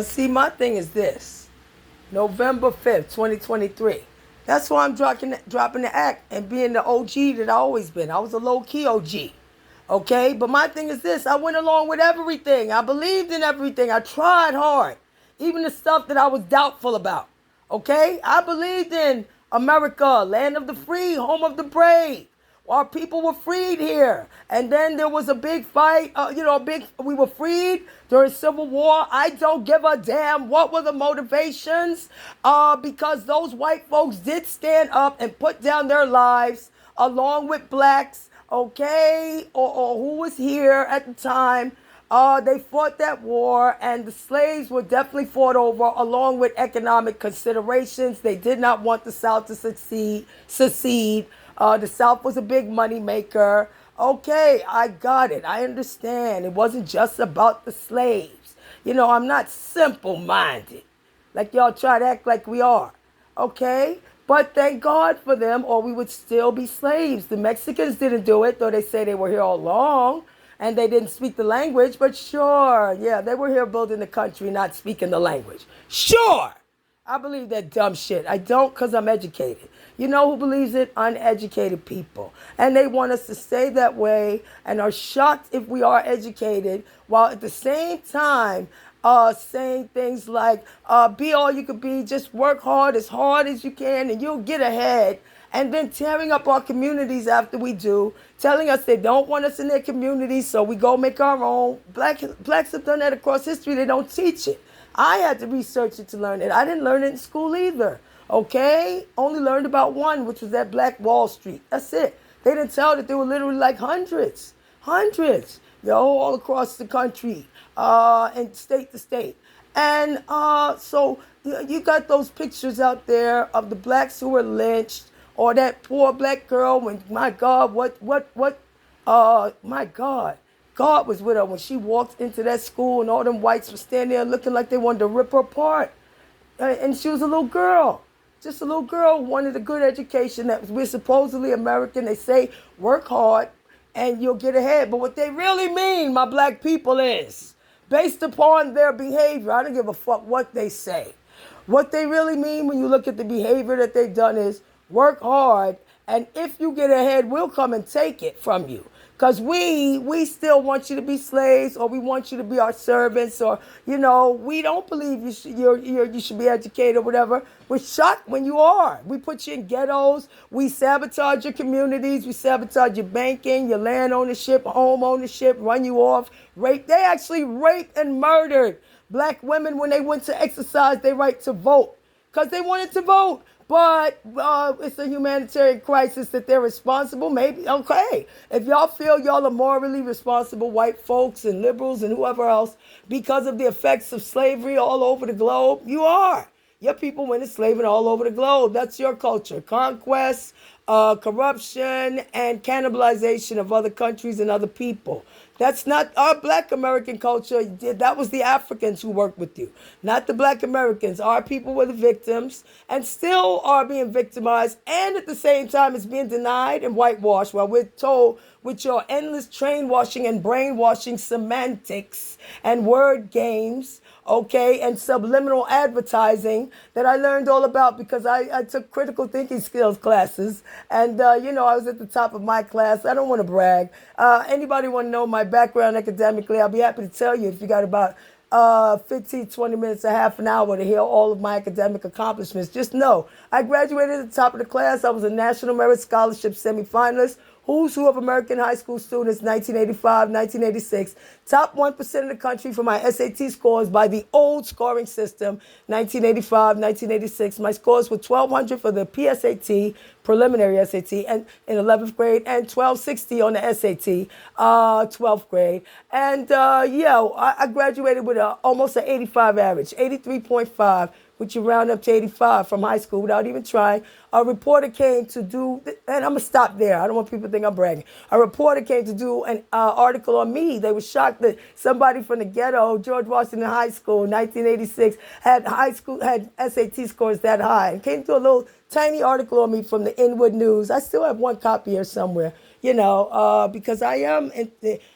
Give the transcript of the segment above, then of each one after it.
See, my thing is this. November 5th, 2023. That's why I'm dropping the act and being the OG that I always been. I was a low-key OG. Okay? But my thing is this. I went along with everything. I believed in everything. I tried hard. Even the stuff that I was doubtful about. Okay? I believed in America, land of the free, home of the brave. Our people were freed here. And then there was a big fight, we were freed during Civil War. I don't give a damn what were the motivations, because those white folks did stand up and put down their lives along with blacks, okay, or who was here at the time. They fought that war, and the slaves were definitely fought over, along with economic considerations. They did not want the South to secede. The South was a big money maker. Okay, I got it. I understand. It wasn't just about the slaves. I'm not simple-minded, like y'all try to act like we are. Okay? But thank God for them, or we would still be slaves. The Mexicans didn't do it, though they say they were here all along, and they didn't speak the language. But sure, yeah, they were here building the country, not speaking the language. Sure! I believe that dumb shit. I don't, because I'm educated. You know who believes it? Uneducated people. And they want us to stay that way and are shocked if we are educated, while at the same time saying things like, be all you could be, just work hard as you can, and you'll get ahead. And then tearing up our communities after we do, telling us they don't want us in their communities, so we go make our own. Blacks have done that across history. They don't teach it. I had to research it to learn it. I didn't learn it in school either. Okay? Only learned about one, which was that Black Wall Street. That's it. They didn't tell that there were literally like hundreds, all across the country, and state to state. And so you got those pictures out there of the blacks who were lynched, or that poor black girl when, my God, my God. God was with her when she walked into that school, and all them whites were standing there looking like they wanted to rip her apart. And she was a little girl. Just a little girl who wanted a good education. We're supposedly American. They say work hard and you'll get ahead. But what they really mean, my black people, is based upon their behavior. I don't give a fuck what they say. What they really mean when you look at the behavior that they've done is work hard, and if you get ahead, we'll come and take it from you. Because we still want you to be slaves, or we want you to be our servants, or, we don't believe you should be educated or whatever. We're shocked when you are. We put you in ghettos. We sabotage your communities. We sabotage your banking, your land ownership, home ownership, run you off, rape. They actually raped and murdered black women when they went to exercise their right to vote, because they wanted to vote. But it's a humanitarian crisis that they're responsible. Maybe, okay. If y'all feel y'all are morally responsible, white folks and liberals and whoever else, because of the effects of slavery all over the globe, you are. Your people went enslaving all over the globe. That's your culture. Conquest, corruption, and cannibalization of other countries and other people. That's not our black American culture. That was the Africans who worked with you, not the black Americans. Our people were the victims and still are being victimized, and at the same time it's being denied and whitewashed, while we're told with your endless train washing and brainwashing semantics and word games, okay, and subliminal advertising that I learned all about because I took critical thinking skills classes. And, I was at the top of my class. I don't want to brag. Anybody want to know my background academically, I'll be happy to tell you if you got about 15, 20 minutes, a half an hour to hear all of my academic accomplishments. Just know, I graduated at the top of the class. I was a National Merit Scholarship semifinalist. Who's Who of American high school students, 1985, 1986. Top 1% of the country for my SAT scores by the old scoring system, 1985, 1986. My scores were 1,200 for the PSAT, preliminary SAT, and in 11th grade, and 1,260 on the SAT, 12th grade. And I graduated with almost an 85 average, 83.5. Which you round up to 85 from high school without even trying. A reporter came to do, and I'm going to stop there. I don't want people to think I'm bragging. A reporter came to do an article on me. They were shocked that somebody from the ghetto, George Washington High School, 1986, had SAT scores that high. And came to a little tiny article on me from the Inwood News. I still have one copy here somewhere, because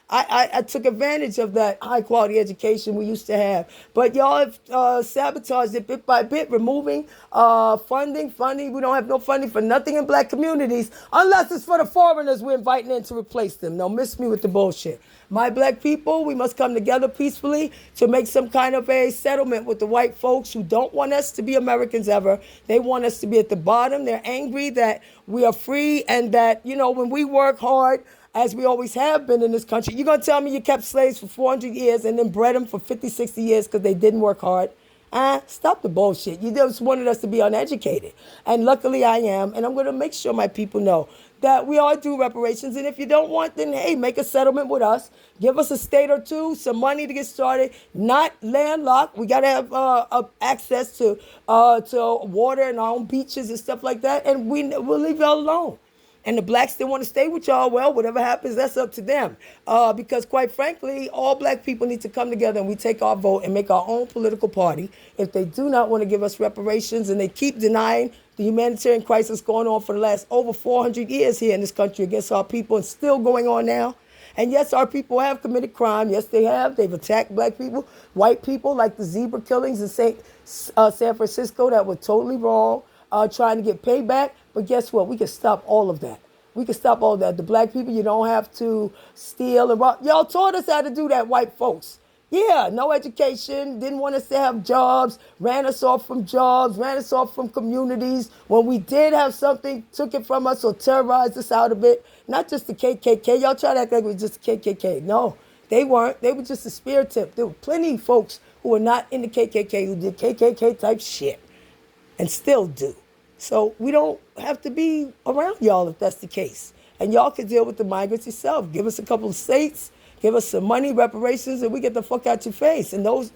I took advantage of that high quality education we used to have. But y'all have sabotaged it bit by bit, removing funding. We don't have no funding for nothing in black communities unless it's for the foreigners we're inviting in to replace them. Don't miss me with the bullshit. My black people, we must come together peacefully to make some kind of a settlement with the white folks who don't want us to be Americans ever. They want us to be at the bottom. They're angry that we are free and that, when we work hard, as we always have been in this country, you're going to tell me you kept slaves for 400 years and then bred them for 50, 60 years because they didn't work hard? Stop the bullshit. You just wanted us to be uneducated. And luckily I am. And I'm going to make sure my people know that we are due reparations. And if you don't want, then hey, make a settlement with us. Give us a state or two, some money to get started. Not landlocked. We got to have access to water and our own beaches and stuff like that. And we'll leave y'all alone. And the blacks that want to stay with y'all, well, whatever happens, that's up to them. Because quite frankly, all black people need to come together and we take our vote and make our own political party. If they do not want to give us reparations and they keep denying the humanitarian crisis going on for the last over 400 years here in this country against our people and still going on now. And yes, our people have committed crime. Yes, they have. They've attacked black people, white people, like the zebra killings in San Francisco that were totally wrong, trying to get payback. But guess what? We can stop all of that. We can stop all that. The black people, you don't have to steal and rob. Y'all taught us how to do that, white folks. Yeah, no education, didn't want us to have jobs, ran us off from jobs, ran us off from communities. When we did have something, took it from us or terrorized us out of it. Not just the KKK. Y'all try to act like it was just the KKK. No, they weren't. They were just a spear tip. There were plenty of folks who were not in the KKK who did KKK type shit and still do. So we don't have to be around y'all if that's the case. And y'all can deal with the migrants yourself. Give us a couple of states, give us some money, reparations, and we get the fuck out your face. And those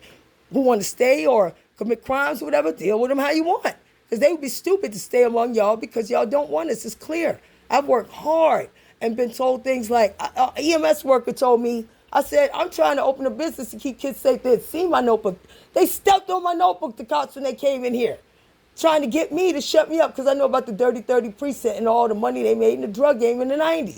who want to stay or commit crimes or whatever, deal with them how you want. Because they would be stupid to stay among y'all because y'all don't want us. It's clear. I've worked hard and been told things like, an EMS worker told me, I said, I'm trying to open a business to keep kids safe. They had seen my notebook. They stepped on my notebook, the cops, when they came in here, trying to get me to shut me up because I know about the Dirty 30 precinct and all the money they made in the drug game in the 90s.